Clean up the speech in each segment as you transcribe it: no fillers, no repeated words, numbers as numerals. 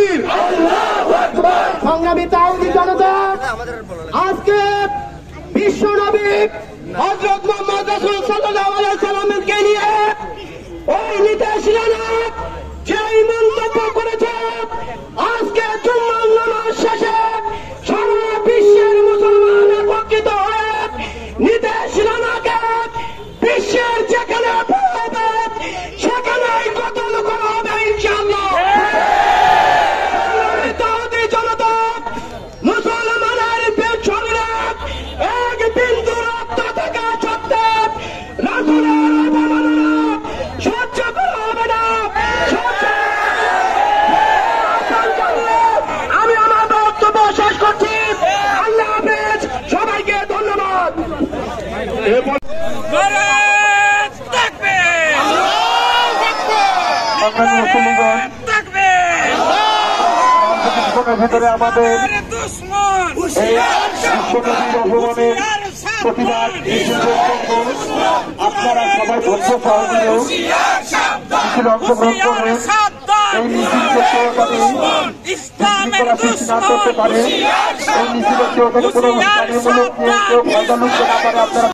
তাকবীর, সংগ্রামী তাওহীদি জনতা, আজকে বিশ্ব নবী হযরত মুহাম্মদ রাসূল সাল্লাল্লাহু আলাইহি ওয়াসাল্লামকে নিয়ে ওই নির্দেশনা যেই মন্তব্য করেছে, আজকে জুম্মার নামাজ শেষে সারা বিশ্বের মুসলমান একত্রিত হয়ে নির্দেশনাকে বিশ্বের যেখানে পাবে সেখানেই কতল করা হবে ইনশাআল্লাহ। তাওহীদি জনতা, মুসলমানের পেছনে এক বিন্দু রক্ত থাকা সত্ত্বে রাসূলের অবমাননা সহ্য করা হবে না। আমি আমার বক্তব্য শেষ করছি। আল্লাহ হাফেজ, সবাইকে ধন্যবাদ। ভিতরে আমাদের প্রতিবাদ আপনারা সবাই ধৈর্য সহকারে অংশগ্রহণ করে এই মিছিলকে সৃষ্টি না করতে পারে, এই মিছিলে কেউ কোনো উস্কানিমূলক নিয়ে কেউ ভয়দালুক না পারে।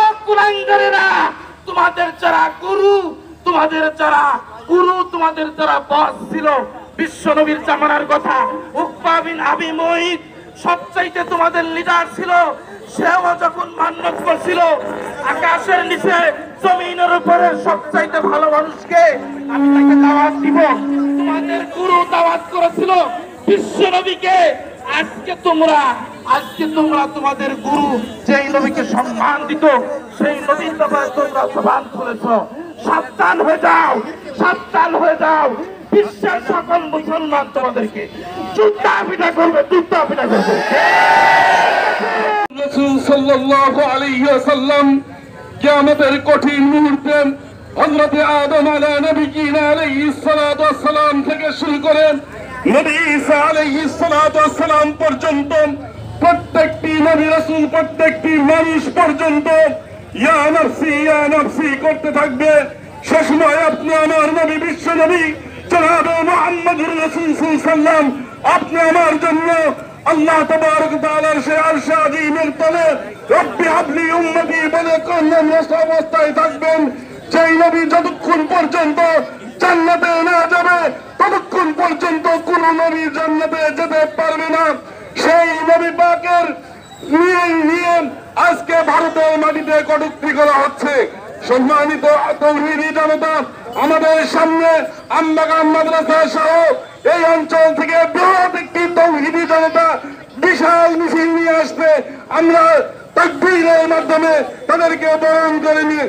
আপনারা তোমাদের যারা গুরু, তোমাদের যারা গুরু, তোমাদের যারা বস ছিল বিশ্ব নবীর জামানার কথা, উকবা বিন আবি মুঈত সবচাইতে তোমাদের লিডার ছিল। সেও যখন মান্নত করছিল আকাশের নিচে জমিনের উপরে সবচাইতে ভালো মানুষকে আমি তাকে দাওয়াত দিব, তোমাদের গুরু দাওয়াত করেছিল বিশ্ব নবীকে। আজকে তোমরা তোমাদের গুরু যেই নবীকে সম্মান দিত সেই নবীর ব্যাপারে তোমরা জবান খুলেছ। সাবধান হয়ে যাও, সাবধান হয়ে যাও। বিশ্বের সকল মুসলমান তোমাদেরকে জুতা পিটা করবে, জুতা পিটা করবে। রাসূল সাল্লাল্লাহু আলাইহি ওয়াসাল্লাম কিয়ামতের কঠিন মুহূর্তে হযরত আদম আলাইহিস সালাতু ওয়াস সালাম থেকে শুরু করে নবী ঈসা আলাইহিস সালাতু ওয়াস সালাম পর্যন্ত প্রত্যেকটি নবী রাসূল, প্রত্যেকটি মানুষ পর্যন্ত ইয়া নাফসি করতে থাকবে। সে সময় আপনি আমার নবী, বিশ্ব নবী জনাবে মুহাম্মদুর রাসূল সাল্লাল্লাহু আলাইহি ওয়াসাল্লাম, আপনি আমার জন্য আল্লাহ তাবারক ওয়া তাআলার সেই আরশে আযীমের তলে রব্বি হাবলি উম্মতি বলে কন্যা অবস্থায় থাকবেন। সেই নবী যতক্ষণ পর্যন্ত জান্নাতে না যাবে ততক্ষণ পর্যন্ত কোন নবী জান্নাতে যেতে পারবে না। সেই নবী পাকের নিয়ে আজকে ভারতের মাটিতে কটূক্তি করা হচ্ছে। সম্মানিত তাওহীদি জনতা, আমাদের সামনে আমবাগান মাদ্রাসা সহ এই অঞ্চল থেকে বৃহৎ একটি তাওহীদি জনতা বিশাল মিছিল নিয়ে আসবে। আমরা তাকবীরের মাধ্যমে তাদেরকে বরণ করে নিয়ে